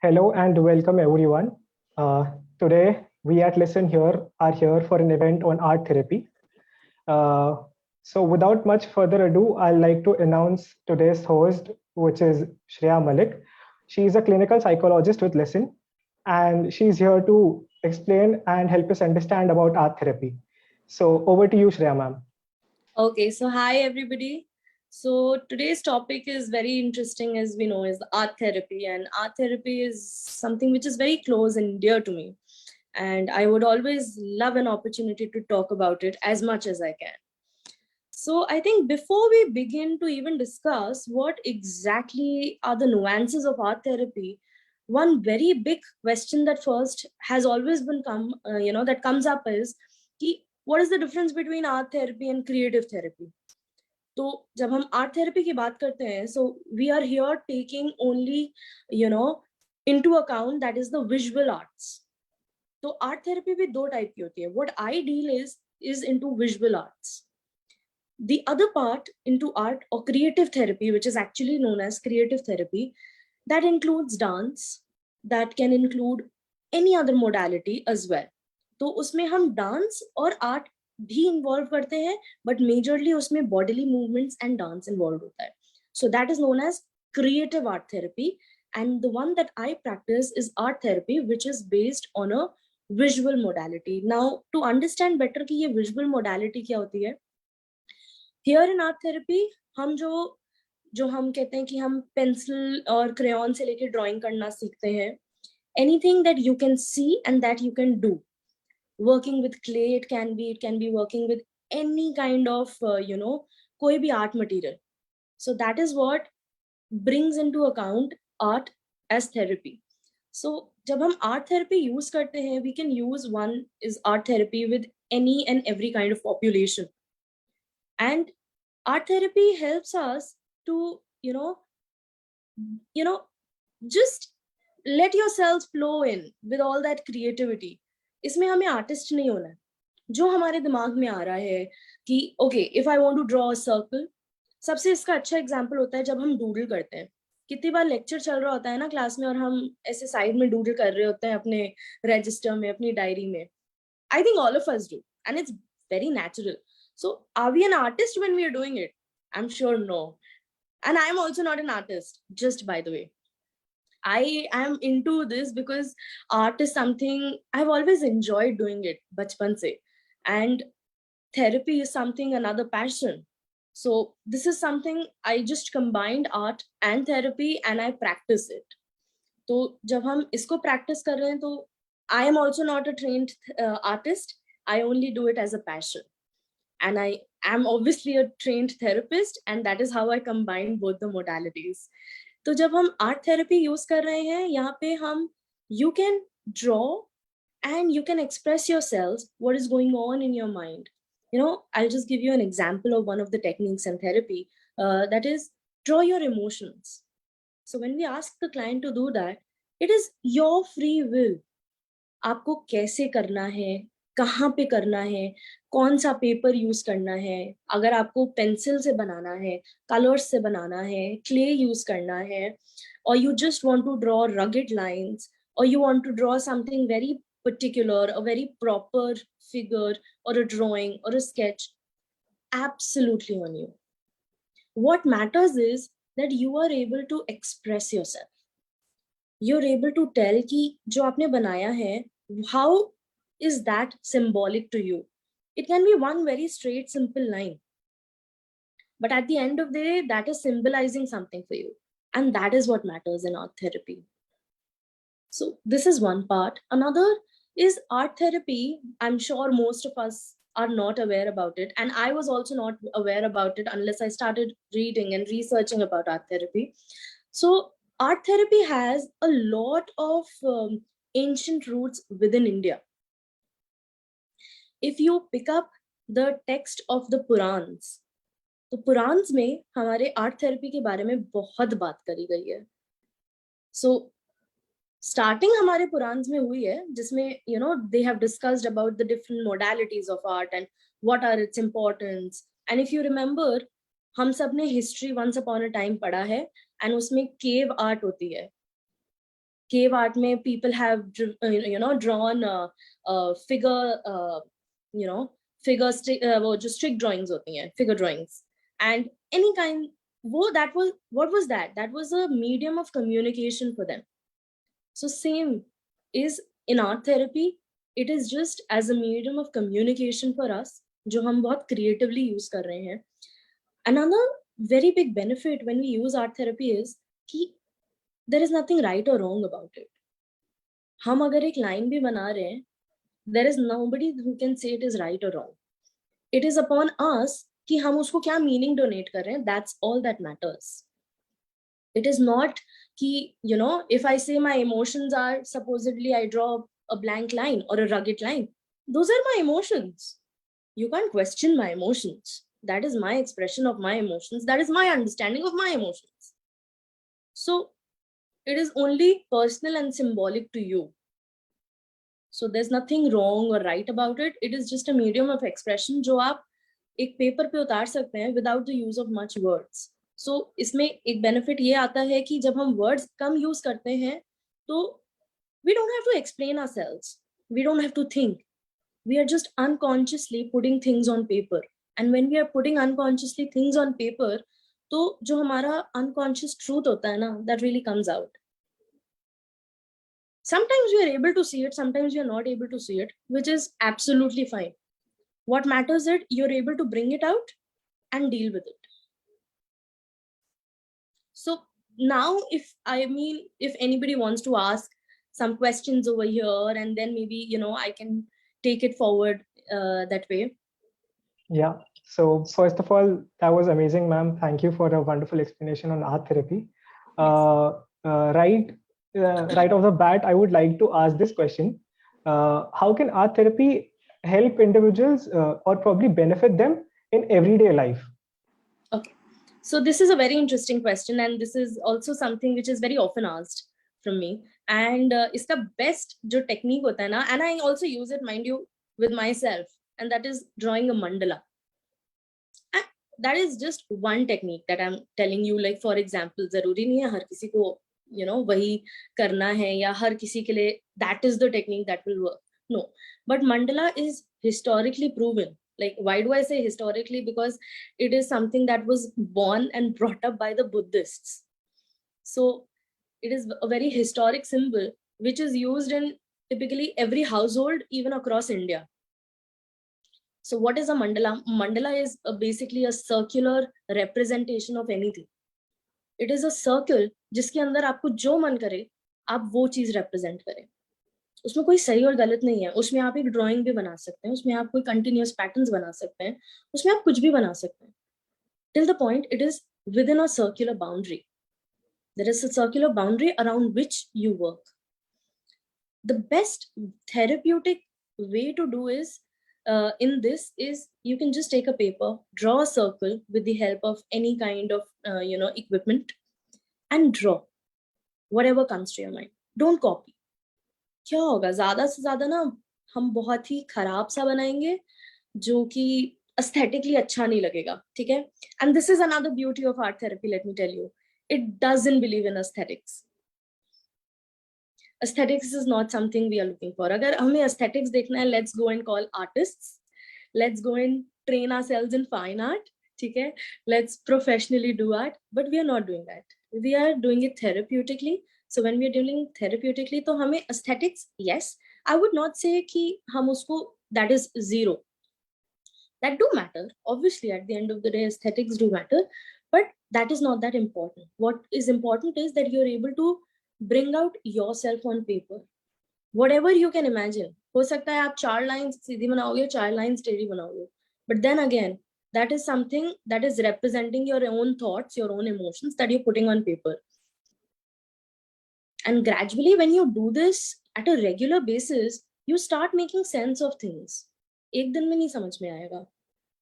Hello and welcome everyone. Today we at Listen Here are here for an event on art therapy. Uh, so without much further ado, I'd like to announce today's host, which is Shreya Malik. She's a clinical psychologist with Listen, and she's here to explain and help us understand about art therapy. So over to you, Shreya ma'am. Okay, so hi everybody. So today's topic is very interesting, as we know, is art therapy, and art therapy is something which is very close and dear to me. And I would always love an opportunity to talk about it as much as I can. So I think before we begin to even discuss what exactly are the nuances of art therapy, one very big question that first has always been that comes up is what is the difference between art therapy and creative therapy? तो जब हम art therapy की बात करते हैं, so we are here taking only into account that is the visual arts. तो art therapy भी दो टाइप की होती है. What I deal is into visual arts. The other part into art or creative therapy, which is actually known as creative therapy, that includes dance, that can include any other modality as well. तो उसमें हम dance और art भी involve करते हैं, but majorly उसमें bodily movements and dance involve होता है. So that is known as creative art therapy, and the one that I practise is art therapy, which is based on a visual modality. Now to understand better कि ये visual modality क्या होती है, here in art therapy हम जो हम कहते हैं कि हम पेंसिल और क्रेयॉन से लेके ड्राइंग करना सीखते हैं. Anything that you can see and that you can do. Working with clay, it can be working with any kind of कोई भी art material. So that is what brings into account art as therapy. So जब हम art therapy use करते हैं, we can use one is art therapy with any and every kind of population. And art therapy helps us to just let yourself flow in with all that creativity. इसमें हमें artist नहीं होना है. जो हमारे दिमाग में आ रहा है कि okay, if I want to draw a circle, सबसे इसका अच्छा एग्जांपल होता है जब हम डूडल करते हैं. कितनी बार लेक्चर चल रहा होता है ना क्लास में, और हम ऐसे साइड में डूडल कर रहे होते हैं अपने रजिस्टर में, अपनी डायरी में. I think all of us do, and it's very natural. So are we an artist when we are doing it? I'm sure no. And I am also not an artist, just by the way. I am into this because art is something I've always enjoyed doing it, bachpan se. And therapy is something, another passion. So this is something I just combined art and therapy, and I practice it. तो जब हम इसको practice कर रहे हैं, तो I am also not a trained artist. I only do it as a passion. And I am obviously a trained therapist, and that is how I combine both the modalities. तो जब हम art therapy use कर रहे हैं, यहाँ पे हम you can draw and you can express yourselves what is going on in your mind. I'll just give you an example of one of the techniques in therapy, that is draw your emotions. So when we ask the client to do that, it is your free will. आपको कैसे करना है, कहाँ पे करना है, कौन सा पेपर यूज करना है, अगर आपको पेंसिल से बनाना है, कलर्स से बनाना है, क्ले यूज करना है, और you just want to draw rugged lines, or you want to draw something very particular, a very proper figure or a drawing or a sketch, absolutely on you. What matters is that you are able to express yourself. You're able to tell कि जो आपने बनाया है, how is that symbolic to you? It can be one very straight, simple line. But at the end of the day, that is symbolizing something for you. And that is what matters in art therapy. So this is one part. Another is art therapy. I'm sure most of us are not aware about it. And I was also not aware about it unless I started reading and researching about art therapy. So art therapy has a lot of ancient roots within India. If you pick up the text of the Purans, तो पुरान्स में हमारे art therapy के बारे में बहुत बात करी गई है. सो स्टार्टिंग हमारे पुरान्स में हुई है, जिसमें they have discussed about the different modalities of art and what are its importance. And if you remember, हम सब ने history once upon a time पढ़ा है, एंड उसमें केव आर्ट होती है. cave art mein people have drawn figure वो जो stick drawings होती हैं, figure drawings, and any kind, what was that? That was a medium of communication for them. So same is in art therapy. It is just as a medium of communication for us, जो हम बहुत creatively use कर रहे हैं. Another very big benefit when we use art therapy is कि there is nothing right or wrong about it. हम अगर एक line भी बना रहे हैं, there is nobody who can say it is right or wrong. It is upon us कि हम उसको क्या meaning donate कर रहे हैं. That's all that matters. It is not कि, if I say my emotions are, supposedly I draw a blank line or a rugged line, those are my emotions. You can't question my emotions. That is my expression of my emotions. That is my understanding of my emotions. So it is only personal and symbolic to you. So there's nothing wrong or right about it. It is just a medium of expression जो आप एक paper पे उतार सकते हैं without the use of much words. So इसमें एक benefit ये आता है कि जब हम words कम use करते हैं तो we don't have to explain ourselves. We don't have to think. We are just unconsciously putting things on paper. And when we are putting unconsciously things on paper, तो जो हमारा unconscious truth होता है ना, that really comes out. Sometimes we are able to see it, sometimes we are not able to see it, which is absolutely fine. What matters is you're able to bring it out and deal with it. So now if anybody wants to ask some questions over here, and then maybe, I can take it forward that way. Yeah. So first of all, that was amazing, ma'am. Thank you for a wonderful explanation on art therapy. Right off the bat, I would like to ask this question. How can art therapy help individuals or probably benefit them in everyday life? Okay. So this is a very interesting question, and this is also something which is very often asked from me. And iska best jo technique hota hai na, and I also use it, mind you, with myself, and that is drawing a mandala. And that is just one technique that I'm telling you. Like, for example, zaruri nahi hai har kisi ko wahi karna hai ya har kisi ke liye that is the technique that will work. No, but mandala is historically proven. Like, why do I say historically? Because it is something that was born and brought up by the Buddhists. So it is a very historic symbol which is used in typically every household, even across India. So what is a mandala? Mandala is basically a circular representation of anything. It is a circle जिसके अंदर आपको जो मन करे आप वो चीज represent करें. उसमें कोई सही और गलत नहीं है. उसमें आप एक ड्राइंग भी बना सकते हैं, उसमें आप कोई कंटिन्यूअस पैटर्न्स बना सकते हैं, उसमें आप कुछ भी बना सकते हैं. Till the point it is within a circular boundary. There is a circular boundary around which you work. The best therapeutic way to do is in this is you can just take a paper, draw a circle with the help of any kind of equipment, and draw whatever comes to your mind. Don't copy. क्या होगा, ज्यादा से ज्यादा ना हम बहुत ही खराब सा बनाएंगे जो कि aesthetically अच्छा नहीं लगेगा. ठीक है? And this is another beauty of art therapy, let me tell you. It doesn't believe in aesthetics. Aesthetics is not something we are looking for. अगर हमें aesthetics देखना है, let's go and call artists. Let's go and train ourselves in fine art. ठीक है? Let's professionally do art. But we are not doing that. We are doing it therapeutically. So when we are doing therapeutically, तो हमें aesthetics, yes, I would not say कि हम उसको that is zero. That do matter. Obviously, at the end of the day, aesthetics do matter, but that is not that important. What is important is that you're able to bring out yourself on paper. Whatever you can imagine. हो सकता है आप 4 lines सीधी बनाओगे, 4 lines टेढ़ी बनाओगे. But then again, that is something that is representing your own thoughts, your own emotions that you're putting on paper. And gradually, when you do this at a regular basis, you start making sense of things. एक दिन में नहीं समझ में आएगा.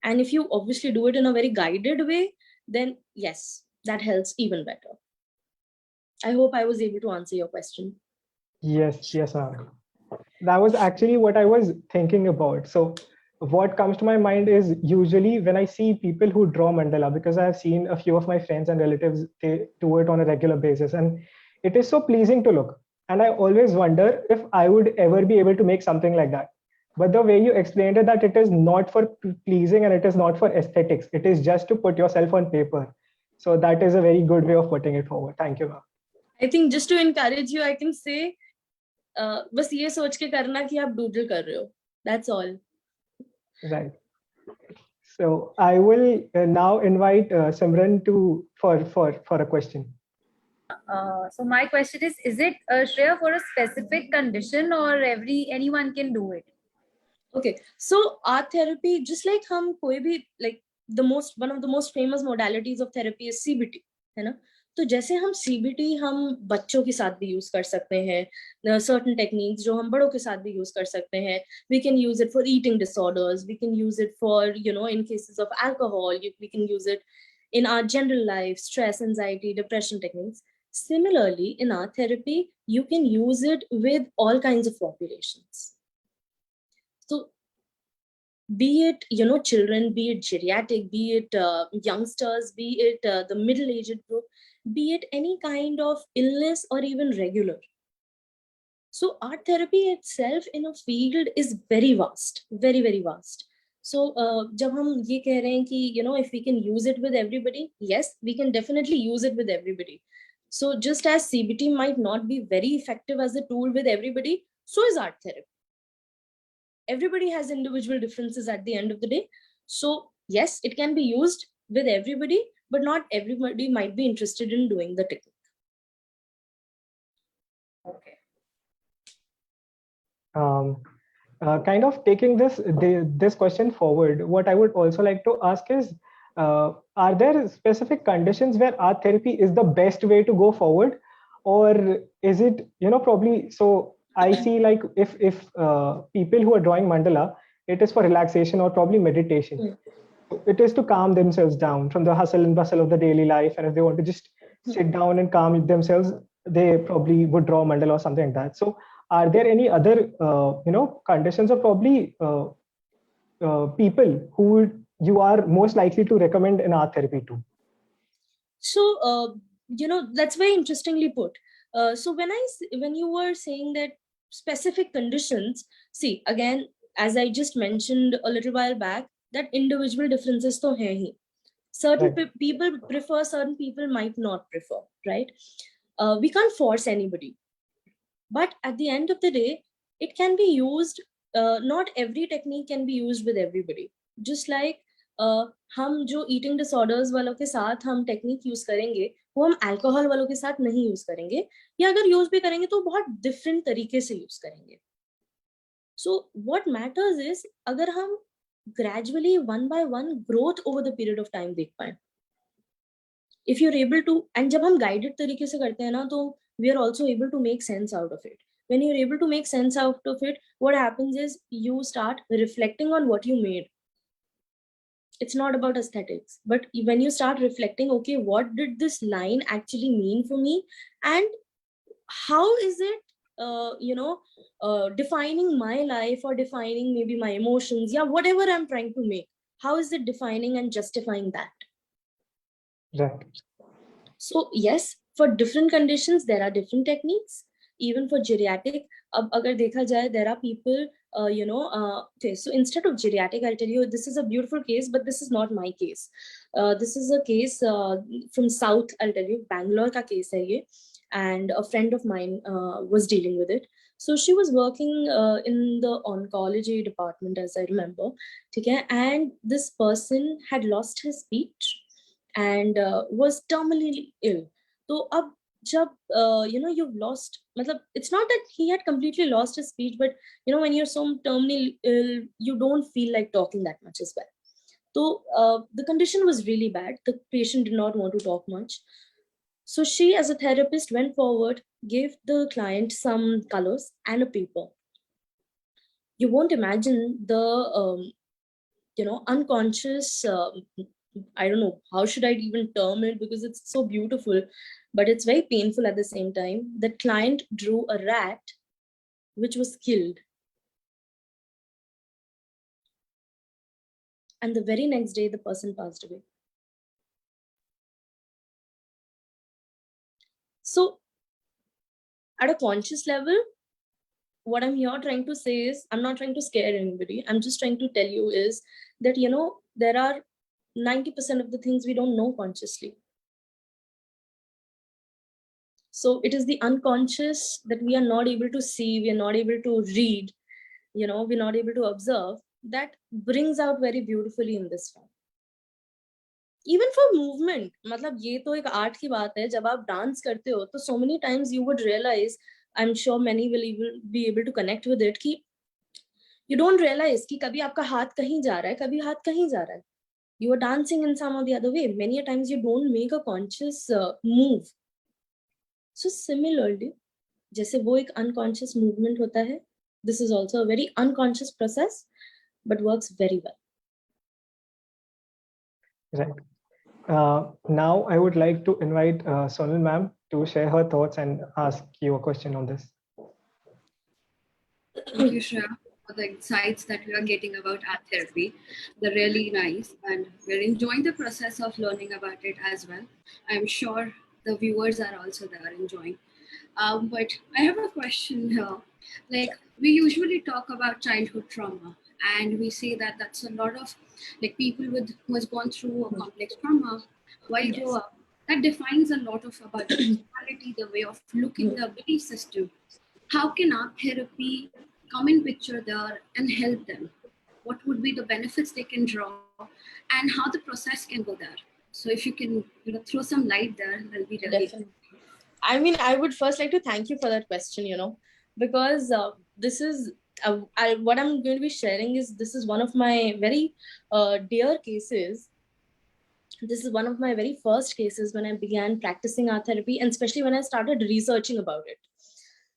And if you obviously do it in a very guided way, then yes, that helps even better. I hope I was able to answer your question. Yes, ma'am. That was actually what I was thinking about. So what comes to my mind is usually when I see people who draw mandala, because I have seen a few of my friends and relatives, they do it on a regular basis, and it is so pleasing to look. And I always wonder if I would ever be able to make something like that. But the way you explained it, that it is not for pleasing and it is not for aesthetics, it is just to put yourself on paper. So that is a very good way of putting it forward. Thank you, ma'am. I think just to encourage you, I can say, बस ये सोच के करना कि आप doodle कर रहे हो. That's all. Right. So I will now invite Simran for a question. So my question is it Shreya for a specific condition or anyone can do it? Okay, so art therapy, just like हम कोई भी like one of the most famous modalities of therapy is CBT, है ना? तो जैसे हम CBT हम बच्चों के साथ भी यूज कर सकते हैं, certain techniques जो हम बड़ों के साथ भी यूज कर सकते हैं. We can use it for eating disorders. We can use it for, in cases of alcohol. We can use it in our general life, stress, anxiety, depression techniques. Similarly, in art therapy, you can use it with all kinds of populations. So be it, children, be it geriatric, be it youngsters, be it the middle-aged group, be it any kind of illness or even regular. So art therapy itself in a field is very vast, very, very vast. So जब हम ये कह रहे हैं कि, if we can use it with everybody, yes, we can definitely use it with everybody. So just as CBT might not be very effective as a tool with everybody, so is art therapy. Everybody has individual differences at the end of the day. So yes, it can be used with everybody, but not everybody might be interested in doing the technique. Okay. Kind of taking this question forward, what I would also like to ask is, are there specific conditions where art therapy is the best way to go forward, or is it, probably, so I see like if people who are drawing mandala, it is for relaxation or probably meditation. It is to calm themselves down from the hustle and bustle of the daily life, and if they want to just sit down and calm themselves, they probably would draw mandala or something like that. So are there any other conditions or probably people who you are most likely to recommend in art therapy to? So that's very interestingly put. So when you were saying that specific conditions, see, again, as I just mentioned a little while back, that individual differences to hai hi. Certain people prefer, certain people might not prefer, right? We can't force anybody. But at the end of the day, it can be used, not every technique can be used with everybody. Just like हम जो eating disorders वालों के साथ हम technique use करेंगे, वो हम alcohol वालों के साथ नहीं use करेंगे, या अगर use भी करेंगे तो बहुत different तरीके से use करेंगे. So what matters is अगर हम gradually one by one growth over the period of time देख पाएं. If you're able to, and जब हम guided तरीके से करते हैं ना, तो we are also able to make sense out of it. When you're able to make sense out of it, what happens is you start reflecting on what you made. It's not about aesthetics, but when you start reflecting, okay, what did this line actually mean for me, and how is it defining my life or defining maybe my emotions, yeah, whatever I'm trying to make, how is it defining and justifying that? Right. So yes, for different conditions there are different techniques. Even for geriatric, agar dekha jaye, there are people, okay, so instead of geriatric, I'll tell you, this is a beautiful case, but this is not my case. This is a case from South, I'll tell you, Bangalore ka case hai ye, and a friend of mine was dealing with it. So she was working in the oncology department, as I remember, okay, and this person had lost his speech and was terminally ill. So ab jab you've lost, matlab, it's not that he had completely lost his speech, but when you're so terminally ill, you don't feel like talking that much as well. So the condition was really bad. The patient did not want to talk much. So she, as a therapist, went forward, gave the client some colors and a paper. You won't imagine the unconscious, I don't know, how should I even term it, because it's so beautiful, but it's very painful at the same time. The client drew a rat which was killed. And the very next day, the person passed away. So at a conscious level, what I'm here trying to say is, I'm not trying to scare anybody. I'm just trying to tell you is that, you know, there are 90% of the things we don't know consciously. So it is the unconscious that we are not able to see, we are not able to read, you know, we're not able to observe, that brings out very beautifully in this form. Even for movement, मतलब ये तो एक art की बात है. जब आप dance करते हो तो so many times you would realize, I'm sure many will be able to connect with it, कि you don't realize कि कभी आपका हाथ कहीं जा रहा है, कभी हाथ कहीं जा रहा है. You are dancing in some or the other way. Many a times you don't make a conscious move. So similarly, जैसे वो एक unconscious movement होता है, this is also a very unconscious process, but works very well. Right. Now I would like to invite Sonal ma'am to share her thoughts and ask you a question on this. Thank you, Shreya, for the insights that we are getting about art therapy. They're really nice, and we're enjoying the process of learning about it as well. I'm sure the viewers are also there enjoying. But I have a question here. Like, we usually talk about childhood trauma, and we say that that's a lot of like people who has gone through a complex trauma while you grow up. That defines a lot of about the personality, the way of looking, the belief system. How can art therapy come in picture there and help them? What would be the benefits they can draw, and how the process can go there? So if you can, throw some light there, that'll be really. Definitely. I mean, I would first like to thank you for that question, you know, because this is what I'm going to be sharing is, this is one of my very dear cases. This is one of my very first cases when I began practicing art therapy, and especially when I started researching about it.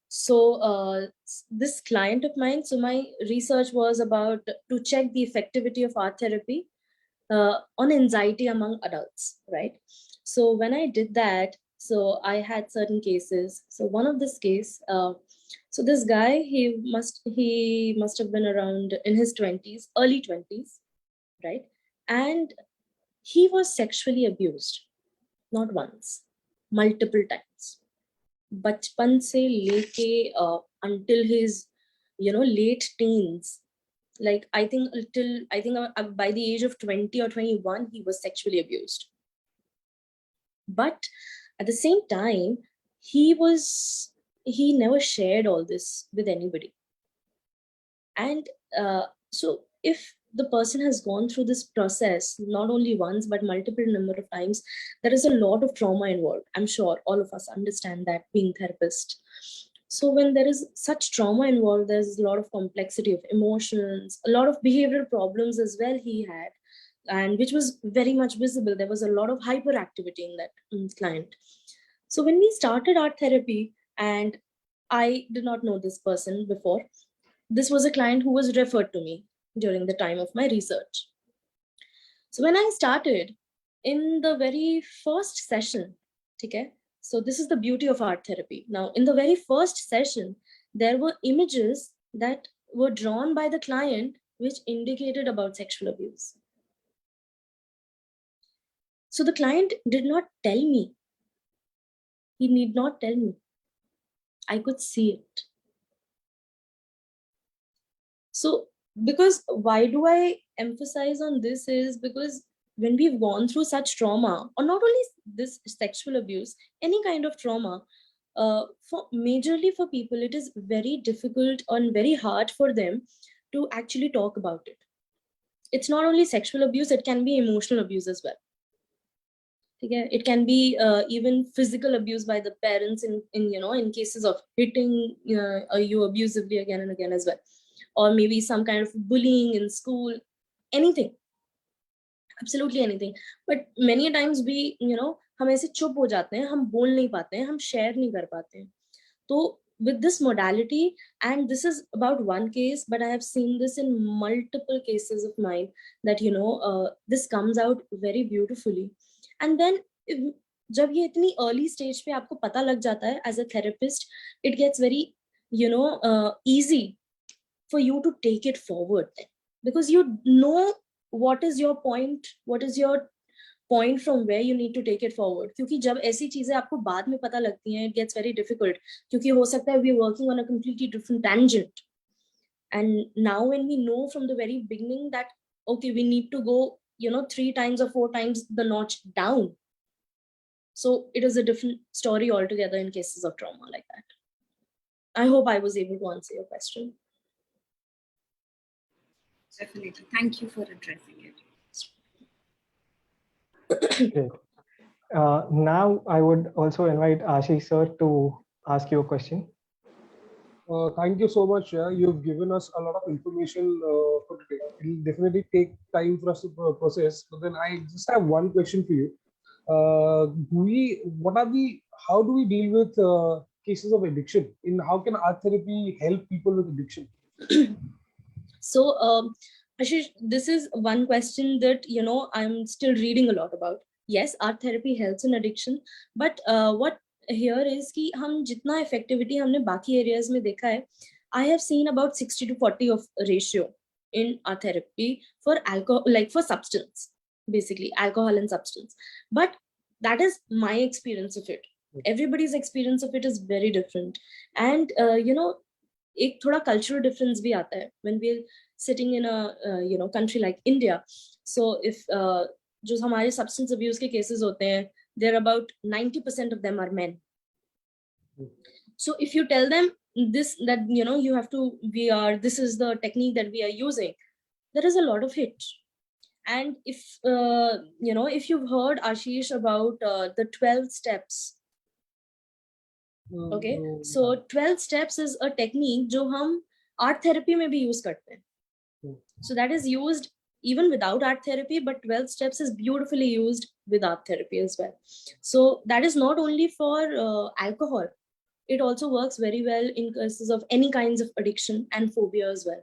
So this client of mine, so my research was about to check the effectivity of art therapy on anxiety among adults, right? So when I did that, so I had certain cases. So one of this case, so this guy, he must have been around in his 20s, early 20s, right? And he was sexually abused, not once, multiple times. बचपन से लेके until his, you know, late teens, like I think by the age of 20 or 21, he was sexually abused. But at the same time, he never shared all this with anybody. And so if the person has gone through this process not only once but multiple number of times, there is a lot of trauma involved. I'm sure all of us understand that, being therapist. So when there is such trauma involved, there's a lot of complexity of emotions, a lot of behavioral problems as well he had, and which was very much visible. There was a lot of hyperactivity in that client. So when we started art therapy, and I did not know this person before, this was a client who was referred to me during the time of my research. So when I started, in the very first session, okay, so this is the beauty of art therapy. Now, in the very first session, there were images that were drawn by the client which indicated about sexual abuse. So the client did not tell me. He need not tell me. I could see it. So, because why do I emphasize on this is because when we've gone through such trauma, or not only this sexual abuse, any kind of trauma, for majorly for people, it is very difficult and very hard for them to actually talk about it. It's not only sexual abuse, it can be emotional abuse as well. Okay? It can be even physical abuse by the parents in cases of hitting you abusively again and again as well. Or maybe some kind of bullying in school, anything, absolutely anything. But many times we, हम ऐसे चुप हो जाते हैं, हम बोल नहीं पाते हैं, हम share नहीं कर पाते हैं. तो with this modality, and this is about one case, but I have seen this in multiple cases of mine, that this comes out very beautifully. And then जब ये इतनी early stage पे आपको पता लग जाता है as a therapist, it gets very easy for you to take it forward, because you know what is your point point from where you need to take it forward. क्योंकि जब ऐसी चीजें आपको बाद में पता लगती हैं, it gets very difficult. क्योंकि हो सकता है we are working on a completely different tangent. And now when we know from the very beginning that, okay, we need to go, 3 times or 4 times the notch down. So it is a different story altogether in cases of trauma like that. I hope I was able to answer your question. Definitely. Thank you for addressing it. Great. Now I would also invite Ashish sir to ask you a question. Thank you so much. You've given us a lot of information for today. It will definitely take time for us to process. But then I just have one question for you. How do we deal with cases of addiction? How can art therapy help people with addiction? So, Ashish, this is one question that, I'm still reading a lot about. Yes, art therapy helps in addiction, but what here is कि हम जितना effectivity हमने बाकी areas में देखा है, I have seen about 60 to 40 of ratio in art therapy for alcohol, like for substance, basically alcohol and substance. But that is my experience of it. Everybody's experience of it is very different. And, एक थोड़ा cultural difference भी आता है when we're sitting in a country like India. So if जो हमारे substance abuse के cases होते हैं, there about 90% of them are men. So if you tell them this, that you have to this is the technique that we are using, there is a lot of hit. And if if you've heard, Ashish, about the 12 steps, okay, so 12 steps is a technique जो हम art therapy में भी use करते हैं. So that is used even without art therapy, but 12 steps is beautifully used with art therapy as well. So that is not only for alcohol, it also works very well in cases of any kinds of addiction and phobia as well.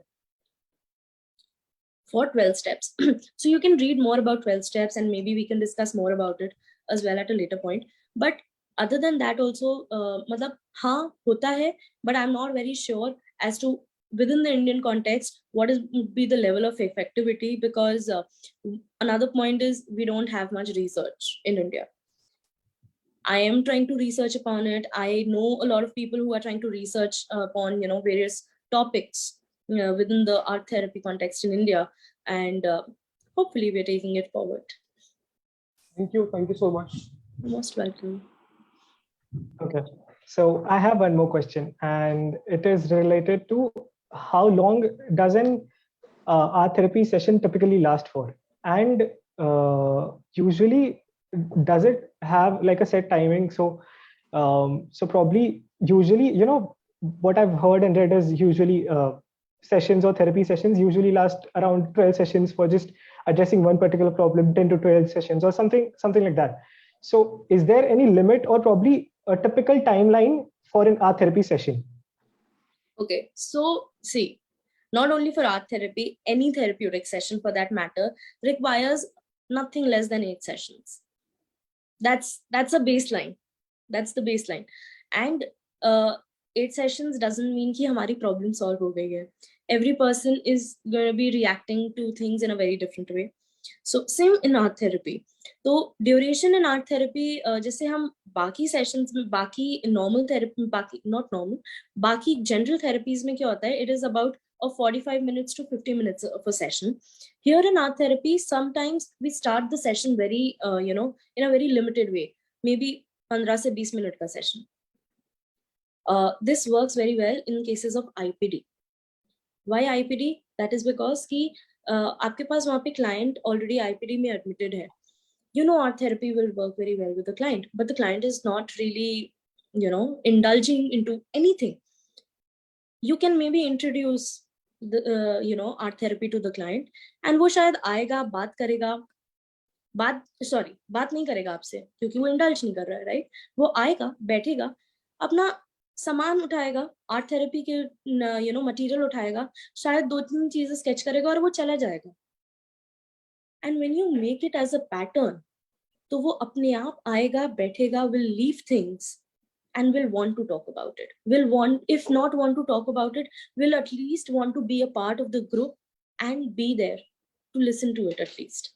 For 12 steps. So you can read more about 12 steps and maybe we can discuss more about it as well at a later point. But other than that also, मतलब हाँ होता है, but I'm not very sure as to within the Indian context, what would be the level of effectivity, because another point is we don't have much research in India. I am trying to research upon it. I know a lot of people who are trying to research upon, various topics within the art therapy context in India. And hopefully we're taking it forward. Thank you. Thank you so much. You're most welcome. Okay. So I have one more question, and it is related to how long does an art therapy session typically last for? And usually, does it have like a set timing? So, so probably usually, what I've heard and read is usually sessions or therapy sessions usually last around 12 sessions for just addressing one particular problem, 10 to 12 sessions or something like that. So is there any limit or probably a typical timeline for an art therapy session? Okay, so see, not only for art therapy, any therapeutic session for that matter requires nothing less than 8 sessions. That's a baseline. That's the baseline. And 8 sessions doesn't mean कि हमारी problem solve हो गई है. Every person is going to be reacting to things in a very different way. So same in art therapy. तो duration in art therapy जैसे हम बाकी sessions में बाकी normal therapy बाकी general therapies में क्या होता है, it is about a 45 minutes to 50 minutes of a session. Here in art therapy, sometimes we start the session very in a very limited way, maybe 15 से 20 minute का session. This works very well in cases of IPD. Why IPD? That is because कि आपके पास वहाँ पे client already IPD में admitted है. Art therapy will work very well with the client, but the client is not really, indulging into anything. You can maybe introduce the, art therapy to the client, and वो शायद आएगा, बात करेगा, बात नहीं करेगा आपसे क्योंकि वो indulge नहीं कर रहा है, right? वो आएगा, बैठेगा, अपना सामान उठाएगा, आर्ट थेरेपी के मटेरियल उठाएगा, शायद 2-3 चीजें स्केच करेगा और वो चला जाएगा. And when you make it as a pattern, तो वो अपने आप आएगा, बैठेगा, will leave things and will want to talk about it. If not want to talk about it, will at least want to be a part of the group and be there to listen to it at least.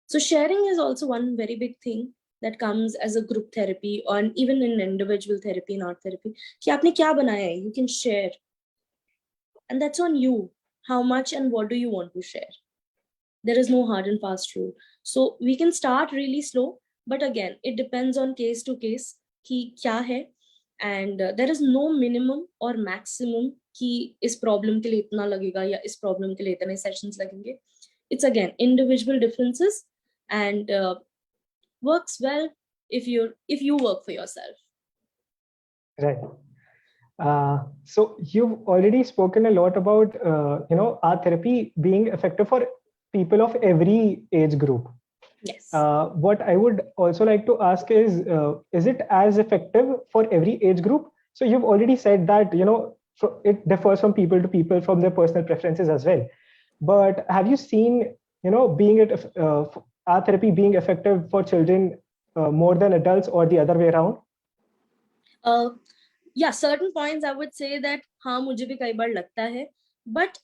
So sharing is also one very big thing that comes as a group therapy or even in individual therapy in art therapy. कि आपने क्या बनाया है, you can share, and that's on you. How much and what do you want to share? There is no hard and fast rule. So we can start really slow, but again, it depends on case to case कि क्या है, and there is no minimum or maximum कि इस problem के लिए इतना लगेगा या इस problem के लिए इतने sessions लगेंगे. It's again individual differences, and works well if you work for yourself. Right. So you've already spoken a lot about art therapy being effective for people of every age group. Yes. What I would also like to ask is it as effective for every age group? So you've already said that it differs from people to people, from their personal preferences as well. But have you seen art therapy being effective for children more than adults, or the other way around? Yeah, certain points I would say that हाँ मुझे भी कई बार लगता है, but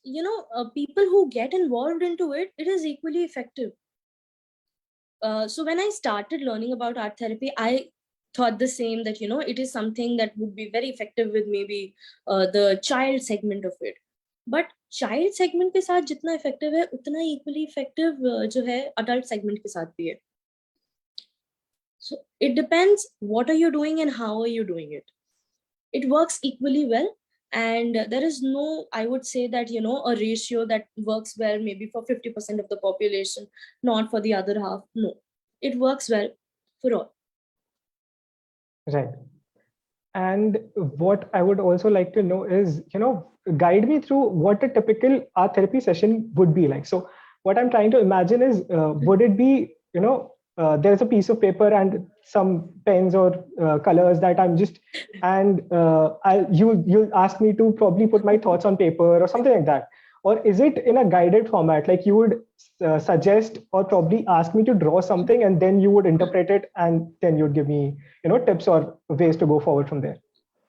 people who get involved into it, it is equally effective. So when I started learning about art therapy, I thought the same, that it is something that would be very effective with maybe the child segment of it. But child segment के साथ जितना effective है, उतना equally effective जो है adult segment के साथ भी है. So it depends what are you doing and how are you doing it. It works equally well, and there is no, I would say that a ratio that works well maybe for 50% of the population, not for the other half. No, it works well for all. Right. And what I would also like to know is, guide me through what a typical art therapy session would be like. So what I'm trying to imagine is, would it be, there's a piece of paper and some pens or colors that I'm just, and you'll ask me to probably put my thoughts on paper or something like that. Or is it in a guided format, like you would suggest or probably ask me to draw something and then you would interpret it and then you'd give me, tips or ways to go forward from there?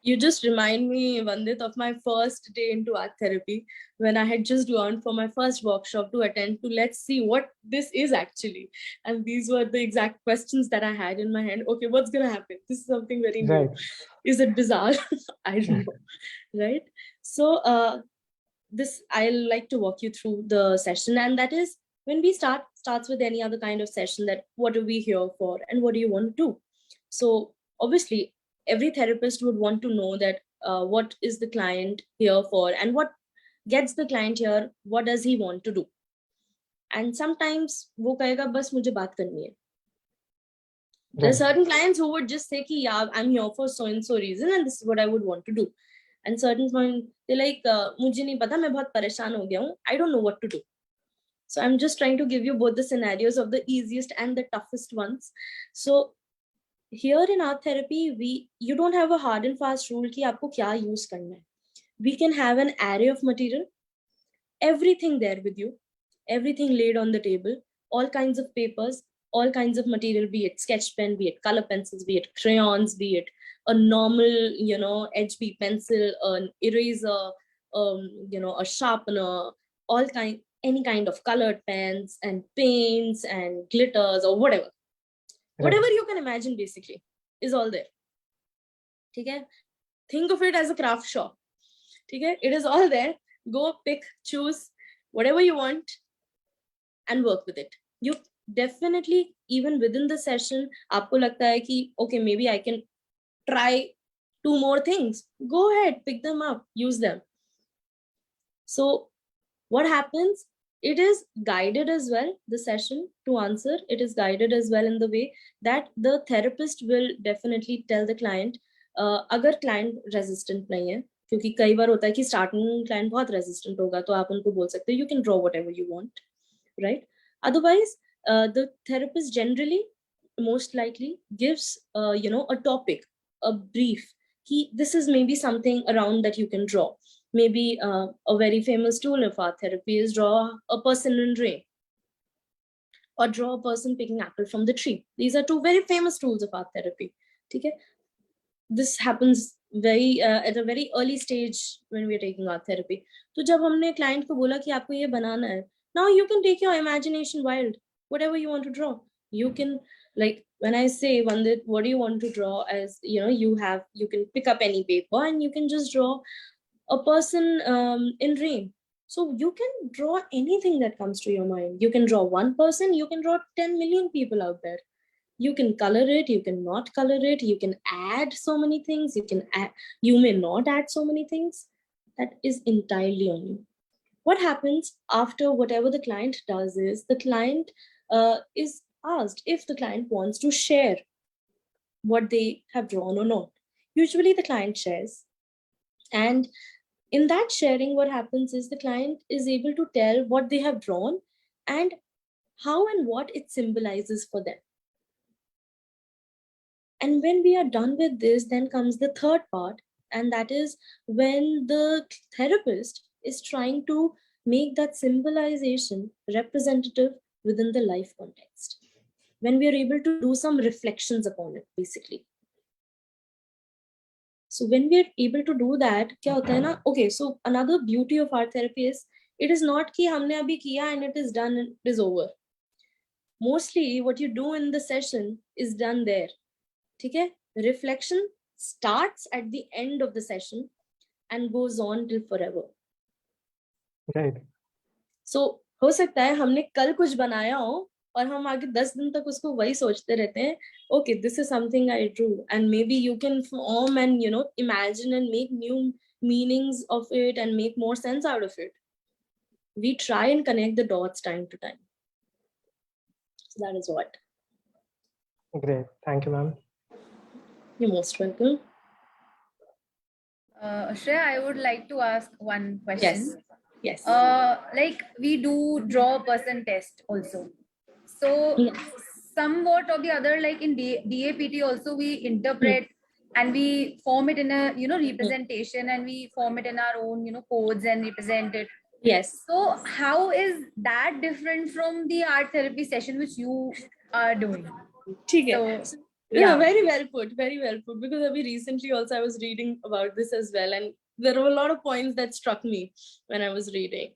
You just remind me, Vandit, of my first day into art therapy, when I had just gone for my first workshop to attend to, let's see what this is actually. And these were the exact questions that I had in my hand. Okay, what's going to happen? This is something very new. Right. Is it bizarre? I don't know. Right? So I'll like to walk you through the session. And that is, when we starts with any other kind of session, that what are we here for and what do you want to do? So obviously, every therapist would want to know that what is the client here for and what gets the client here, what does he want to do. And sometimes wo kahega bas mujhe baat karni hai. There are certain clients who would just say ki, yeah, I'm here for so and so reason and this is what I would want to do. And certain point they're like, mujhe nahi pata, main bahut pareshan ho gaya hu, I don't know what to do. So I'm just trying to give you both the scenarios of the easiest and the toughest ones. So here in art therapy, you don't have a hard and fast rule ki aapko kya use karna hai. We can have an array of material, everything there with you, everything laid on the table, all kinds of papers, all kinds of material, be it sketch pen, be it color pencils, be it crayons, be it a normal, HB pencil, an eraser, a sharpener, any kind of colored pens and paints and glitters or whatever. Whatever you can imagine basically is all there. Okay? Think of it as a craft shop. Okay? It is all there. Go pick, choose whatever you want and work with it. You definitely, even within the session, aapko lagta hai ki, okay, maybe I can try 2 more things. Go ahead, pick them up, use them. So what happens? It is guided as well, the session to answer. It is guided as well in the way that the therapist will definitely tell the client, अगर client resistant नहीं है, क्योंकि कई बार होता है कि starting client बहुत resistant होगा, तो आप उनको बोल सकते हो, you can draw whatever you want, right? Otherwise, the therapist generally, most likely, gives a topic, a brief. This is maybe something around that you can draw. Maybe a very famous tool of art therapy is draw a person in rain or draw a person picking apple from the tree. These are 2 very famous tools of art therapy. Okay? This happens very at a very early stage when we're taking art therapy. So जब हमने client को बोला कि आपको ये बनाना है, now you can take your imagination wild. whatever you want to draw. You can, like, when I say, Vandit, what do you want to draw? As you know, you can pick up any paper and you can just draw a person in rain. So you can draw anything that comes to your mind. You can draw one person, you can draw 10 million people out there. You can color it, you can not color it, you can add so many things, you may not add so many things. That is entirely on you. What happens after whatever the client does is the client is asked if the client wants to share what they have drawn or not. Usually the client shares, and in that sharing, what happens is the client is able to tell what they have drawn and how and what it symbolizes for them. And when we are done with this, then comes the third part, and that is when the therapist is trying to make that symbolization representative within the life context. When we are able to do some reflections upon it, basically. So when we are able to do that, क्या होता है ना? Okay, so another beauty of art therapy is it is not कि हमने अभी किया and it is done and it is over. Mostly what you do in the session is done there. ठीक है? Reflection starts at the end of the session and goes on till forever. Right. So हो सकता है हमने कल कुछ बनाया हो और हम आगे 10 दिन तक उसको वही सोचते रहते हैं. Okay, this is something I drew, and maybe you can form and imagine and make new meanings of it and make more sense out of it. We try and connect the dots time to time. So that is what. Great. Thank you, ma'am. You're most welcome. Shreya, I would like to ask one question. Yes. Like we do draw person test also. So Yes. somewhat or the other, like in DAPT also we interpret and we form it in a representation, and we form it in our own codes and represent it. Yes. So how is that different from the art therapy session which you are doing? ठीक है. So, Yeah, very well put, very well put. Because recently also I was reading about this as well, and there were a lot of points that struck me when I was reading.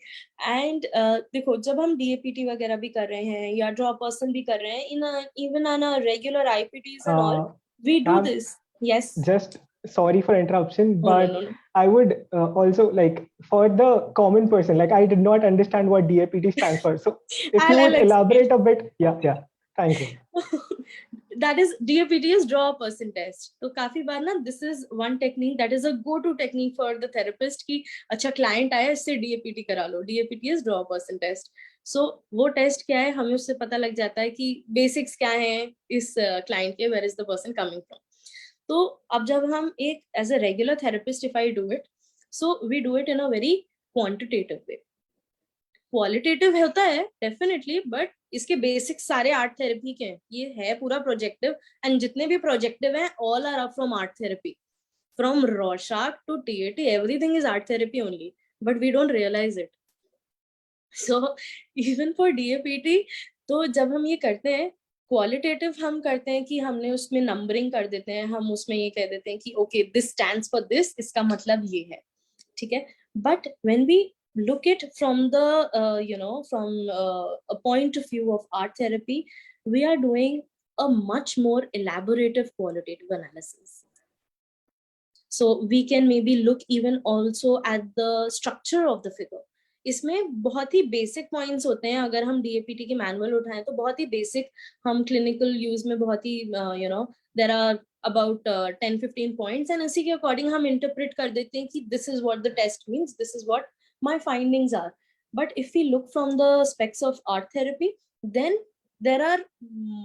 And देखो, जब हम DAPT वगैरह भी कर रहे हैं या draw person भी कर रहे हैं, even on a regular IPTs and all, we do this. Yes. Just sorry for interruption, Oh, but no. I would also like, for the common person, like I did not understand what DAPT stands for. So if you would elaborate a bit, yeah. Thank you. That is, DAPT is draw a person test. So काफी बार ना, this is one technique that is a go-to technique for the therapist कि अच्छा client आया, इससे DAPT करा लो. DAPT is draw a person test. So वो test क्या है, हमें उससे पता लग जाता है कि basics क्या हैं इस client के, where is the person coming from. तो अब जब हम एक as a regular therapist, if I do it, so we do it in a very quantitative way. Qualitative होता है डेफिनेटली, बट इसके बेसिक्स सारे आर्ट थेरेपी के हैं. ये है पूरा प्रोजेक्टिव, एंड जितने भी प्रोजेक्टिव हैं all are up from art therapy. From Rorschach to TAT, everything is art therapy only, but we don't realise it. So even for DAPT, तो जब हम ये करते हैं क्वालिटेटिव, हम करते हैं कि हमने उसमें नंबरिंग कर देते हैं, हम उसमें ये कह देते हैं कि okay this stands for this, इसका मतलब ये है, ठीक है. But when we look it from the from a point of view of art therapy, we are doing a much more elaborative qualitative analysis. So we can maybe look even also at the structure of the figure. इसमें बहुत ही basic points होते हैं. अगर हम DAPT के manual उठाएं तो बहुत ही बेसिक, हम क्लिनिकल यूज में बहुत ही there are about 10-15 points, and इसी के अकॉर्डिंग हम इंटरप्रेट कर देते हैं कि this is what the test means, this is what my findings are. But if we look from the specs of art therapy, then there are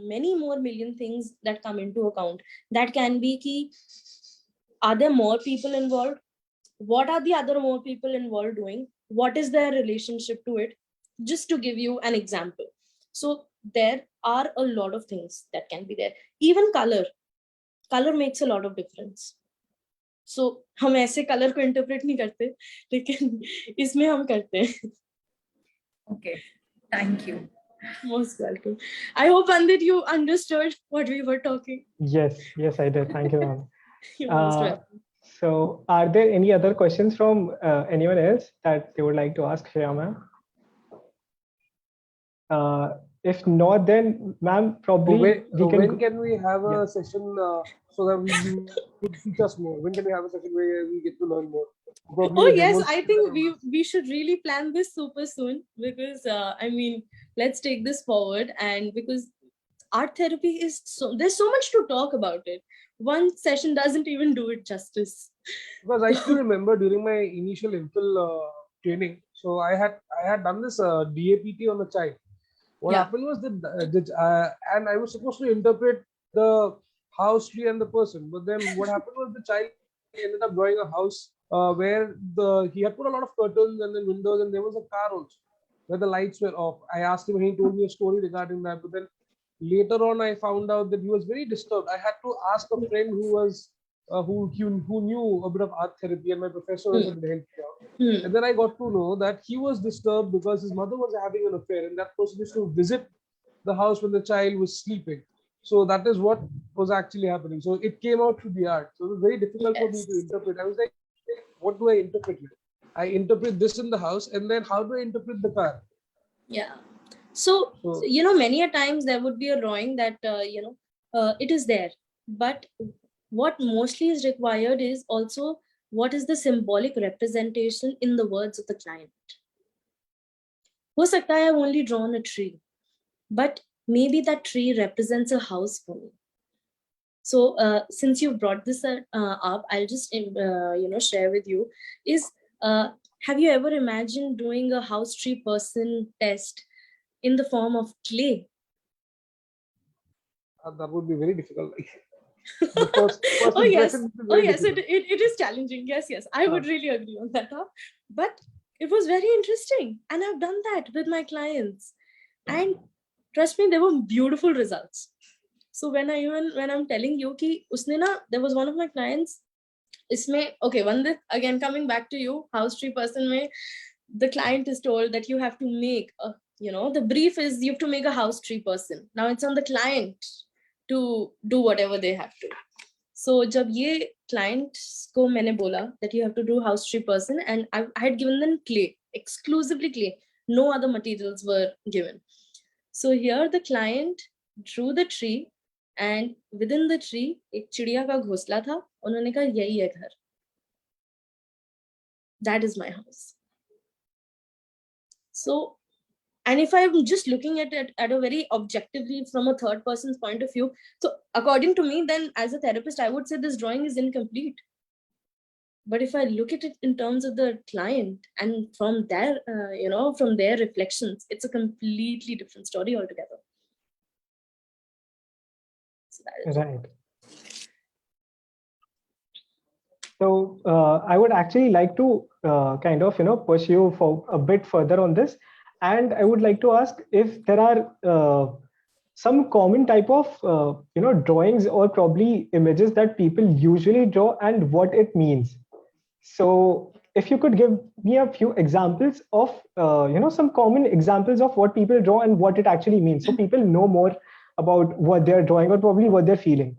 many more million things that come into account. That can be ki, are there more people involved? What are the other more people involved doing? What is their relationship to it? Just to give you an example. So there are a lot of things that can be there. Even color makes a lot of difference. So हम ऐसे colour को interpret नहीं करते, लेकिन इसमें हम करते हैं. Okay, thank you. Most welcome. I hope, Vandit, you understood what we were talking. Yes, I did. Thank you, ma'am. You're most welcome. So are there any other questions from anyone else that they would like to ask Shreya, ma'am? If not, then ma'am, So probably when can we have a yeah. session so that you would teach us more? When can we have a session where we get to learn more? Probably Oh a yes, I demonstration think that of us. we should really plan this super soon, because I mean, let's take this forward. And because art therapy is there's so much to talk about it. One session doesn't even do it justice. Because I still remember during my initial MPhil training, so I had done this DAPT on a child. What Yeah. happened was that and I was supposed to interpret the house, tree, and the person. But then what happened was the child ended up drawing a house where he had put a lot of curtains and then windows, and there was a car also where the lights were off. I asked him, and he told me a story regarding that. But then later on, I found out that he was very disturbed. I had to ask a friend who was who knew a bit of art therapy, and my professor also did help me out. Hmm. And then I got to know that he was disturbed because his mother was having an affair, and that person used to visit the house when the child was sleeping. So that is what was actually happening. So it came out through the art. So it was very difficult for me to Yes. interpret. I was like, what do I interpret here? I interpret this in the house, and then how do I interpret the car? Yeah. So, So you know, many a times there would be a drawing that, it is there. But what mostly is required is also what is the symbolic representation in the words of the client. Ho sakta hai I've only drawn a tree, but maybe that tree represents a house for me. So, since you brought this up, I'll just share with you. Have you ever imagined doing a house tree person test in the form of clay? that would be very difficult. The first Oh yes, impression is very difficult. it is challenging. Yes, I would really agree on that. But it was very interesting, and I've done that with my clients, and trust me, they were beautiful results. So when I'm telling you कि उसने ना, there was one of my clients, इसमें okay, Vandit, again coming back to you, house tree person में, the client is told that you have to make the brief is you have to make a house tree person. Now it's on the client to do whatever they have to. So जब ये client को मैंने बोला that you have to do house tree person, and I had given them clay, exclusively clay, no other materials were given. So here the client drew the tree, and within the tree एक चिड़िया का घोंसला था. उन्होंने कहा यही है घर. That is my house. So, and if I'm just looking at it at a very objectively from a third person's point of view, so according to me, then as a therapist, I would say this drawing is incomplete. But if I look at it in terms of the client and from their, from their reflections, it's a completely different story altogether. So that is Right. So I would actually like to kind of push you for a bit further on this, and I would like to ask if there are some common type of drawings or probably images that people usually draw and what it means. So if you could give me a few examples of some common examples of what people draw and what it actually means, so people know more about what they're drawing or probably what they're feeling.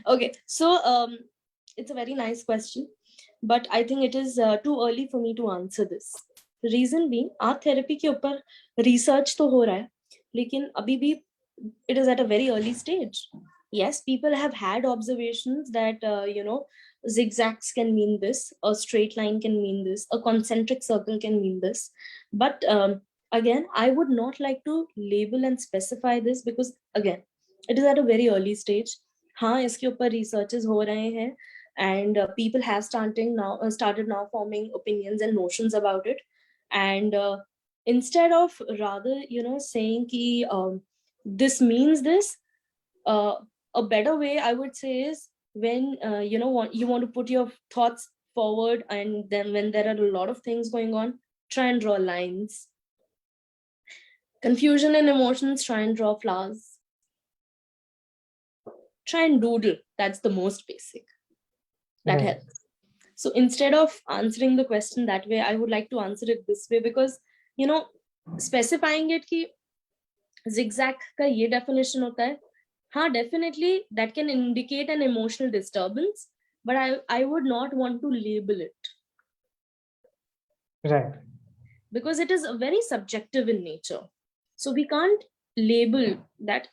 okay. So it's a very nice question, but I think it is too early for me to answer this. Reason being, art therapy के ऊपर research तो हो रहा है, लेकिन अभी भी it is at a very early stage. Yes, people have had observations that zigzags can mean this, a straight line can mean this, a concentric circle can mean this. But again, I would not like to label and specify this because again, it is at a very early stage. हाँ, इसके ऊपर researches हो रहे हैं, and people have started now forming opinions and notions about it. And instead of rather saying कि this means this, a better way I would say is when you want to put your thoughts forward, and then when there are a lot of things going on, try and draw lines. Confusion and emotions, try and draw flowers. Try and doodle. That's the most basic. That Right. helps. So instead of answering the question that way, I would like to answer it this way, because specifying it कि zigzag का ये definition होता है. हाँ, definitely that can indicate an emotional disturbance, but I would not want to label it. Right. Because it is very subjective in nature. So we can't label that,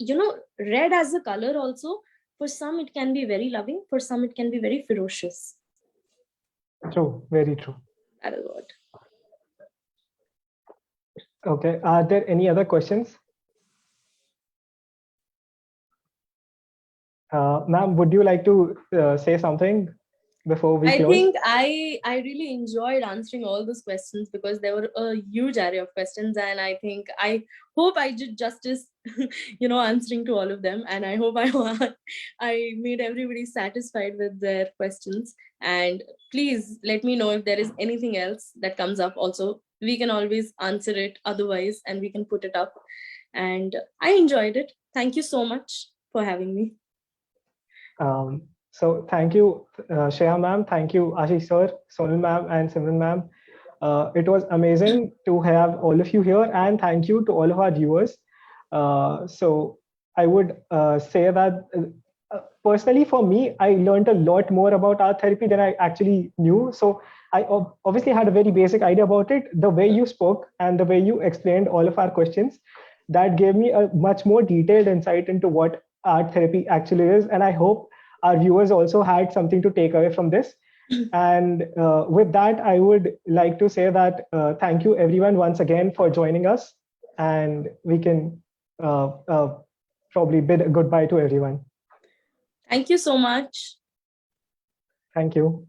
red as a color also, for some it can be very loving, for some it can be very ferocious. True, very true. That is what. Okay, are there any other questions? Ma'am, would you like to say something before we I close? think I really enjoyed answering all those questions because there were a huge array of questions, and I hope I did justice, answering to all of them, and I hope I made everybody satisfied with their questions. And please let me know if there is anything else that comes up. Also, we can always answer it otherwise, and we can put it up. And I enjoyed it. Thank you so much for having me. So thank you, Shreya ma'am. Thank you, Ashish sir, Sonal ma'am, and Simran ma'am. It was amazing to have all of you here, and thank you to all of our viewers. So I would say that personally, for me, I learned a lot more about art therapy than I actually knew. So I obviously had a very basic idea about it. The way you spoke and the way you explained all of our questions, that gave me a much more detailed insight into what art therapy actually is. And I hope our viewers also had something to take away from this. And with that, I would like to say that thank you everyone once again for joining us. And we can probably bid goodbye to everyone. Thank you so much. Thank you.